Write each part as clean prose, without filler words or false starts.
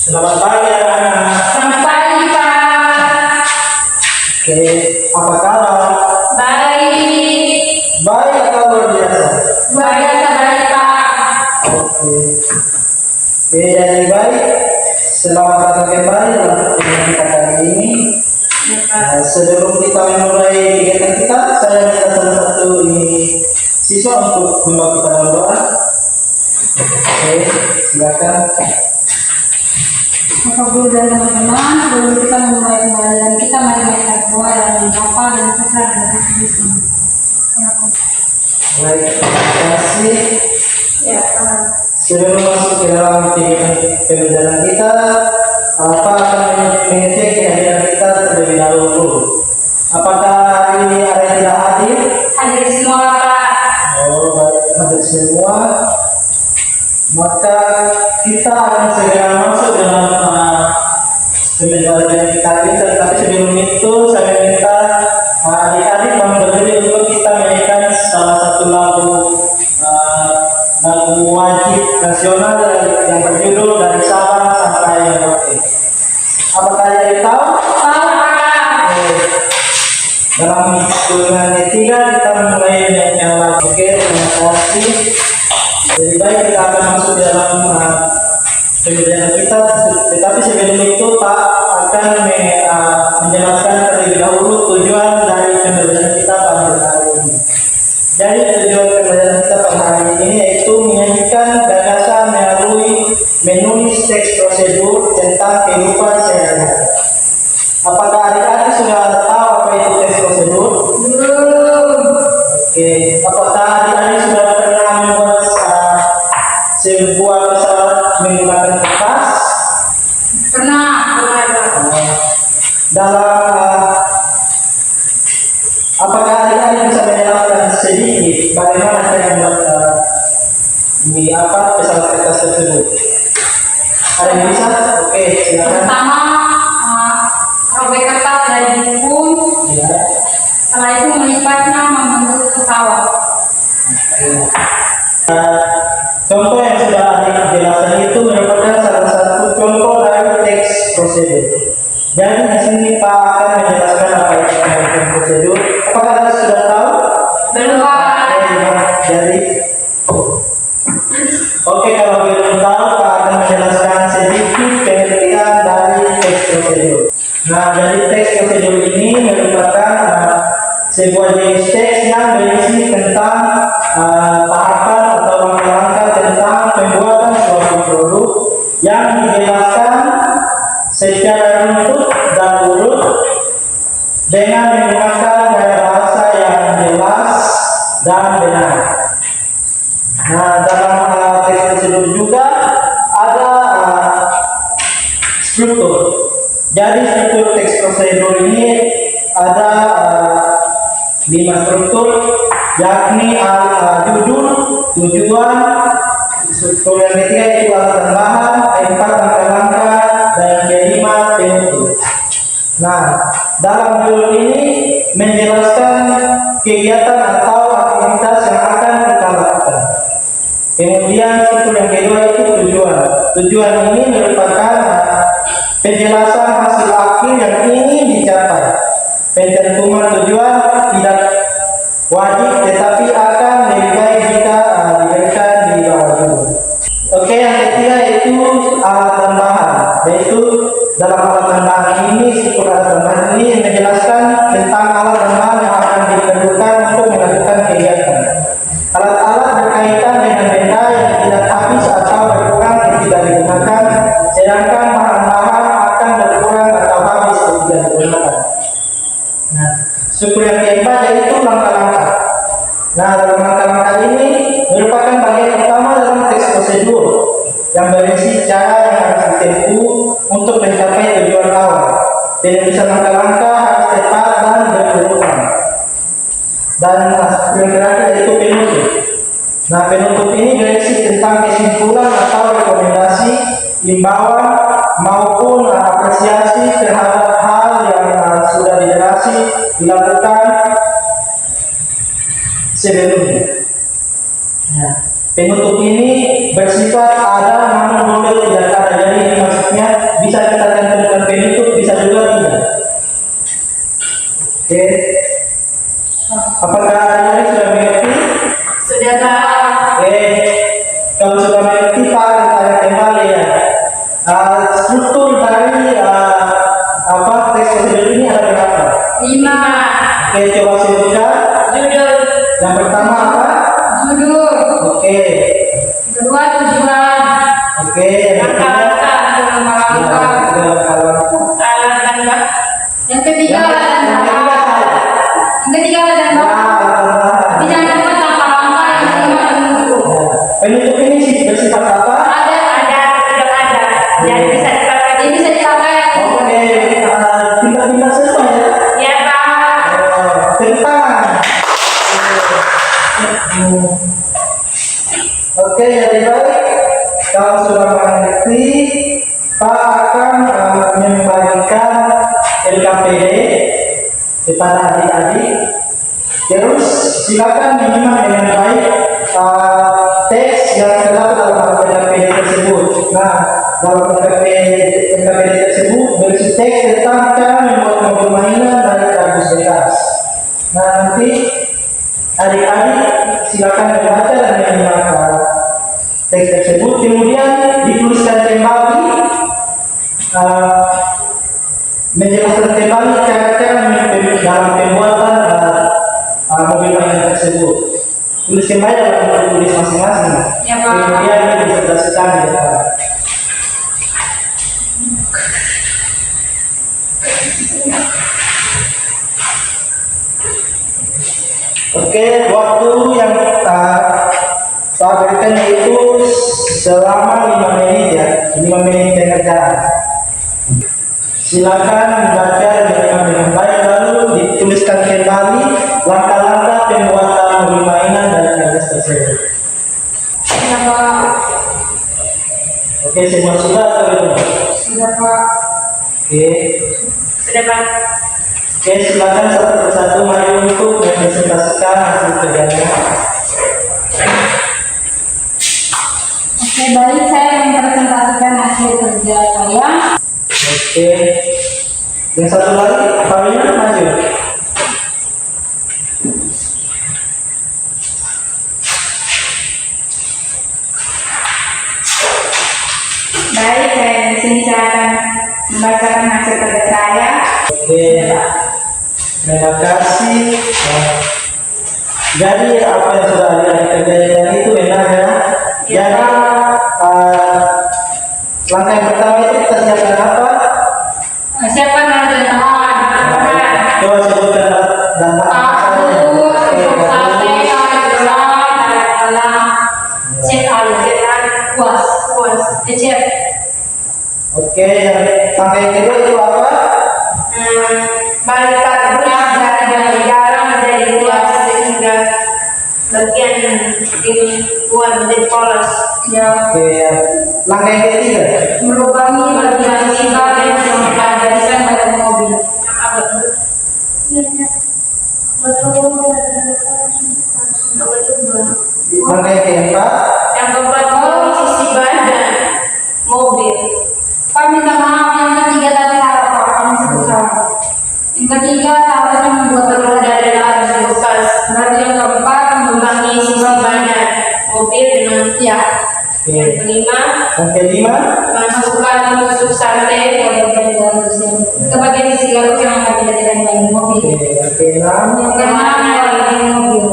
Selamat pagi anak-anak. Selamat pagi, Pak. Oke, apa kabar? Baik. Baik atau luar biasa? Luar biasa baik, Pak. Oke. Oke, jadi baik. Selamat datang kembali dalam pertemuan kita kali ini. Ya, Pak. Sebelum kita memulai kegiatan kita, saya minta salah satu siswa untuk membawa kita dalam doa. Oke, silakan. Bapak Guru dan teman-teman, sebelum kita memulai pembelajaran kita, mari kita berdoa dalam Bapa dan Putra dan Roh Kudus. Baik, terima kasih. Ya, Pak. Sebelum masuk ke dalam pembelajaran kita, apa akan mengecek kehadiran kita terlebih dahulu? Apakah hari ini ada yang tidak hadir? Hadir semua, Pak. Oh, baik, hadir semua. Maka kita akan segera masuk dalam pembelajaran kita ini. Tetapi sebelum itu saya minta adik-adik berdiri untuk kita menyanyikan salah satu lagu wajib nasional yang berjudul Dari Sabang Sampai Merauke. Apakah ada yang tahu? Tahu, Pak. Dalam hitungan ketiga kita mulai menyanyikan lagu. Oke, terima kasih. Jadi baik, kita akan masuk dalam pembelajaran kita. Tetapi sebelum itu Pak akan menjelaskan terlebih dahulu tujuan dari pembelajaran kita pada hari ini. Jadi tujuan pembelajaran kita pada hari ini yaitu menyanyikan gagasan melalui menulis teks prosedur tentang kehidupan sehari-hari. Apakah adik-adik sudah tahu apa itu teks prosedur? Belum. Oke, apakah adik-adik sudah pernah membuat sebuah pesawat menggunakan kertas? Pernah, Pak. Dalam apakah adik-adik bisa menjelaskan sedikit bagaimana cara membuat pesawat kertas tersebut? Ada yang bisa? Oke, silakan. Pertama, robek kertas dari buku. Ya. Setelah itu melipatnya membentuk pesawat. Contoh yang sudah adik jelaskan itu merupakan salah satu contoh dari teks prosedur. Jadi di sini Pak akan menjelaskan apa itu teks prosedur. Apakah Anda sudah tahu? Belum, Pak. Jadi, oke, kalau belum tahu Pak akan menjelaskan sedikit pengertian dari teks prosedur. Nah, dari teks prosedur ini merupakan sebuah jenis teks yang berisi tentang tahapan atau langkah-langkah tentang pembuatan suatu produk yang dijelaskan secara runtut dan urut dengan menggunakan gaya bahasa yang jelas dan benar. Nah, dalam teks prosedur juga ada struktur. Jadi struktur teks prosedur ini ada 5 struktur, yakni judul, tujuan, struktur yang ketiga itu alasan bahan, 4 langkah-langkah, dan yang kelima penutup. Nah, dalam judul ini menjelaskan kegiatan atau aktivitas yang akan kita lakukan. Kemudian struktur yang kedua itu tujuan. Tujuan ini merupakan penjelasan hasil akhir yang ingin dicapai. Pencantuman tujuan tidak wajib, tetapi akan lebih baik jika diberikan di bawah judul. Oke, yang ketiga itu alat tambahan. Yaitu dalam alat tambahan ini, struktur alat tambahan ini menjelaskan tentang alat tambahan yang akan diperlukan untuk melakukan kegiatan. Alat-alat berkaitan dengan benda yang tidak habis atau berkurang tidak digunakan, sedangkan bahan-bahan akan berkurang atau habis tidak digunakan. Nah, struktur yang keempat yaitu langkah-langkah. Nah, dalam langkah-langkah ini merupakan bagian utama dalam teks prosedur yang berisi cara yang harus ditempuh untuk mencapai tujuan awal. Penulisan langkah-langkah harus tepat dan berurutan. Dan yang terakhir yaitu penutup. Nah, penutup ini berisi tentang kesimpulan atau rekomendasi, imbauan maupun apresiasi terhadap hal yang sudah dilakukan sebelumnya. Nah, penutup ini bersifat ada namun boleh tidak ada. Jadi maksudnya struktur dari apa teks prosedur ini ada berapa? 5. Oke, coba sebutkan. Judul. Yang pertama apa? Judul. Oke. Kedua tujuan. Oke, yang ketiga. Yang ketiga Yang ketiga. Yang ketiga dan Tapi jangan lupa tanpa langkah yang kelima penutup. Penutup ini bersifat apa? Jadi bisa dipakai. Oke, pintar-pintar semua ya. Ya Pak. Tentang. Oke, jadi baik. Kalau sudah mengerti, Pak akan membagikan LKPD kepada adik-adik. Terus silakan menyimak dengan baik teks yang terdapat dalam LKPD tersebut. Nah, dalam LKPD tersebut berisi teks tentang cara membuat mobil mainan dari kardus bekas. Nah, nanti adik-adik silakan membaca dan menyimak teks tersebut. Kemudian dituliskan kembali, menjelaskan kembali cara-cara dalam pembuatan mobil mainan tersebut. Tulis kembali dalam buku tulis masing-masing. Ya, Pak. Kemudian dipresentasikan di depan. Oke, waktu yang saya berikan yaitu selama 5 menit ya, 5 menit pengerjaan. Silakan membaca dengan baik lalu dituliskan kembali langkah-langkah pembuatan mobil mainan dari kardus tersebut. Ya Pak. Oke, semua sudah atau belum? Sudah Pak. Oke. Sudah Pak. Oke, silakan satu persatu maju untuk mempresentasikan hasil kerjanya. Oke, baik, saya mempresentasikan hasil kerja saya. Oke. Yang satu lagi, Fahriana maju. Baik, di sini saya akan membacakan hasil kerja saya. Oke. Terima kasih. Jadi apa yang sudah dikerjakan itu enak ya. Jadi langkah yang pertama itu kita siapkan apa? Siapkan dan bahan. Coba sebutkan dan Satu, sate, gelang, cek air, kuas, cek. Oke, yang langkah yang kedua itu apa? Balik kardus dari garam menjadi kuas sehingga bagian ini kuat menjadi polos. Ya. Oke, langkah yang ketiga. Melubangi bagian sisa yang pada desain badan mobil. Langkah yang keempat. Yang keempat, sisi badan mobil. Kami minta maaf yang ketiga tadi salah Pak, kami sebut salah. Yang ketiga seharusnya membuat roda dari kardus bekas. Berarti yang keempat melubangi sisi badan mobil dengan ya. Yang kelima, masukkan tusuk sate ke bagian garus ke bagian sisi garus yang akan dijadikan bagian mobil. Yang keenam. Yang keenam bagian mobil.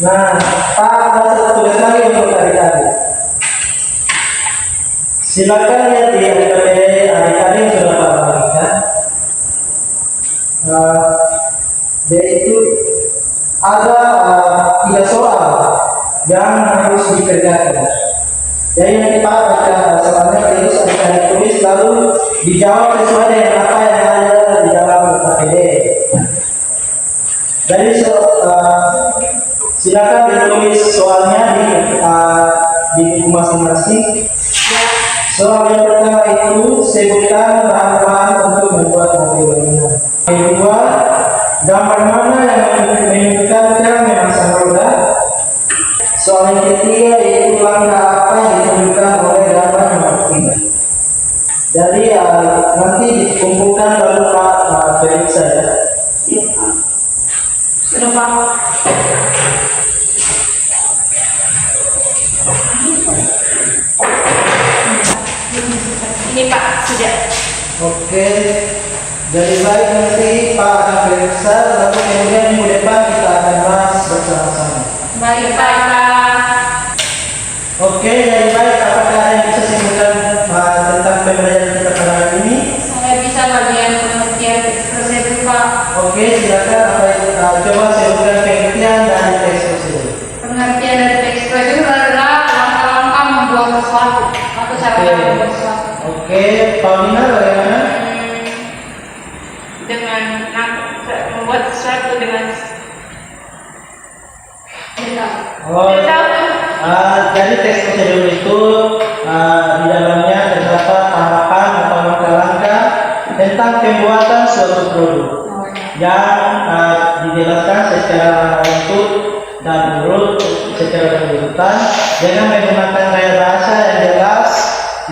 Nah, Pak ada satu tugas lagi untuk adik-adik. Silakan lihat di LKPD adik-adik yang sudah Pak bagikan. Yaitu ada 3 soal yang harus dikerjakan. Jadi nanti Pak baca soalnya terus akan ditulis lalu dijawab sesuai dengan apa yang ada di dalam LKPD. Jadi silakan ditulis soalnya di buku masing-masing. Soal yang pertama itu sebutkan bahan-bahan untuk membuat mobil mainan. Yang kedua, gambar mana yang menunjukkan cara memasang roda. Soal yang ketiga yaitu langkah apa yang ditunjukkan oleh gambar nomor 3. Jadi nanti dikumpulkan baru Pak periksa ya. Sudah Pak. Ini Pak, sudah. Oke, jadi baik nanti Pak akan periksa, lalu kemudian minggu depan kita akan bahas bersama-sama. Baik, Pak. Oke, jadi baik, apakah ada yang bisa simpulkan tentang pembelajaran kita pada hari ini? Saya bisa bagian pengertian prosedur, Pak. Oke, silakan coba sebutkan pengertian dari teks prosedur. Pengertian dari teks prosedur adalah langkah-langkah membuat sesuatu atau cara membuat sesuatu. Oke, Paulina bagaimana? Dengan membuat sesuatu dengan Oh, jadi teks prosedur itu di dalamnya terdapat tahapan atau langkah-langkah tentang pembuatan suatu produk yang dijelaskan secara runtut dan urut secara berurutan dengan menggunakan gaya bahasa yang jelas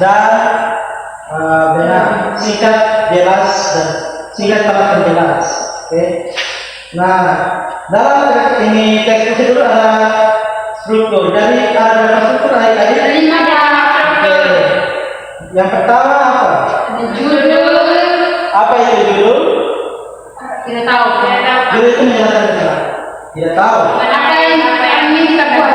dan dengan singkat, jelas dan singkat padat dan jelas. Oke. Nah, dalam ini teks prosedur ada struktur. Jadi ada berapa struktur tadi? Oke. Yang pertama apa? Judul. Apa itu judul? Tidak tahu. Judul itu menjelaskan apa? Tidak tahu. Apa yang ingin kita buat?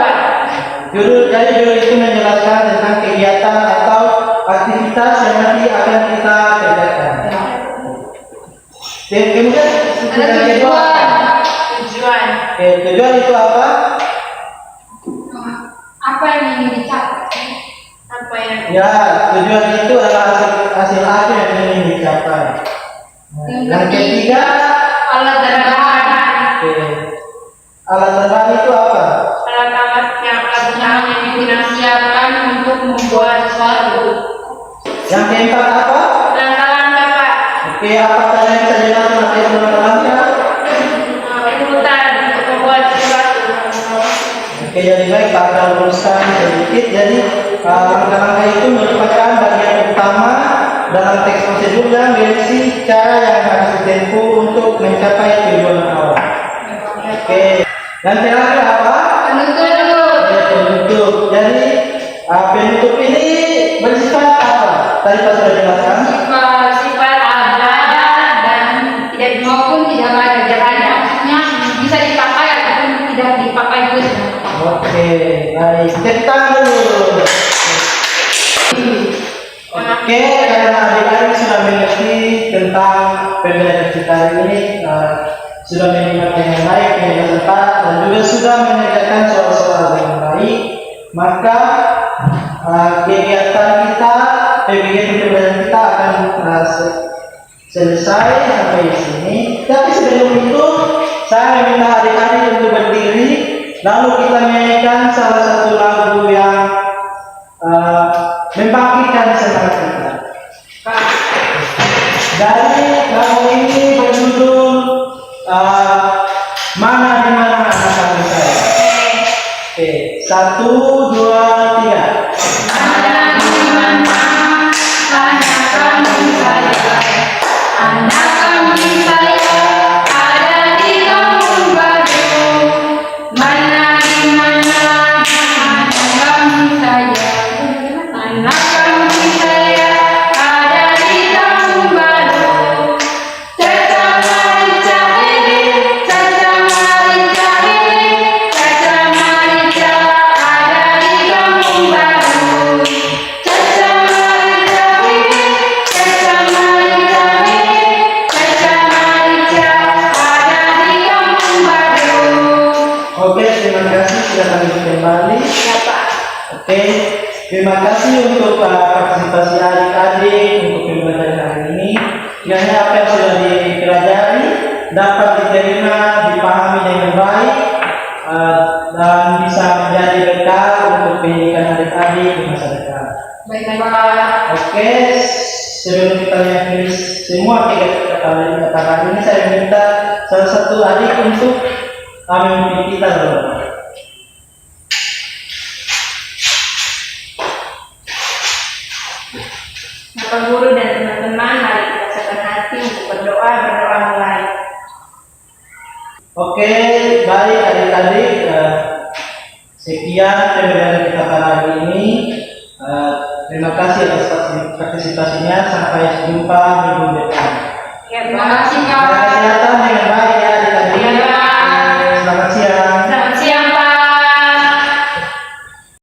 Jadi judul itu menjelaskan tentang kegiatan atau aktivitas yang nanti akan kita kerjakan. Dan kemudian Ada tujuan. Tujuan. Oke, tujuan itu apa? Apa yang ingin dicapai? Apa yang Ya, tujuan itu adalah hasil akhir yang ingin dicapai. Yang ketiga, alat dan bahan. oke, alat dan bahan itu apa? Alat-alat yang digunakan untuk membuat sesuatu. Yang keempat apa? Langkah-langkah, Pak. Oke, apa saja yang bisa jelaskan apa itu langkah? Urutan untuk membuat sesuatu. Oke, jadi baik, Pak akan luruskan sedikit. Jadi langkah-langkah itu merupakan bagian utama dalam teks prosedur yang berisi cara yang harus ditempuh untuk mencapai tujuan awal. Oke, dan terakhir apa? Penutup. Ya, penutup. Jadi penutup ini bersifat apa? Tadi Pak sudah jelaskan. Sifat ada dan tidak maupun tidak ada jalannya. Maksudnya bisa dipakai ataupun tidak dipakai pun. Oke, baik. Kita dulu. Oke, karena adik-adik sudah mengerti tentang pembelajaran kita hari ini, sudah menyimak dengan baik, dengan tepat, dan juga sudah mengerjakan soal-soal dengan baik, maka kegiatan pembelajaran kita akan selesai sampai di sini. Tapi sebelum itu, saya meminta adik-adik untuk berdiri, lalu kita nyanyikan salah satu lagu yang membangkitkan semangat kita. Dari lagu ini berjudul Mana di Mana Anak Kami Saya. Oke, 1, 2, 3. Mana di mana anak kami saya, anak kami saya ada di kampung baru. Mana di mana anak kami saya, anak kami saya ada di kampung baru. Caca marica ini, caca marica ini, caca marica ada di kampung baru. Caca marica ini, caca marica ini, caca marica ada di kampung baru. Oke, terima kasih sudah kami kembali. Ya, Pak. Oke, terima kasih untuk partisipasi adik-adik untuk pembelajaran hari ini. Kiranya apa yang sudah dipelajari dapat diterima, dipahami dengan baik, dan bisa menjadi bekal untuk pendidikan adik-adik di masa depan. Baik, Pak. Oke, sebelum kita mengakhiri semua kata hari ini, saya minta salah satu adik untuk memimpin kita dulu. Bapak Guru dan teman-teman, mari kita siapkan hati untuk berdoa mulai. Oke, baik adik-adik, sekian pembelajaran kita pada hari ini. Terima kasih atas partisipasinya. Sampai jumpa minggu depan. Ya, terima kasih, Kak. Jaga kesehatan dengan baik.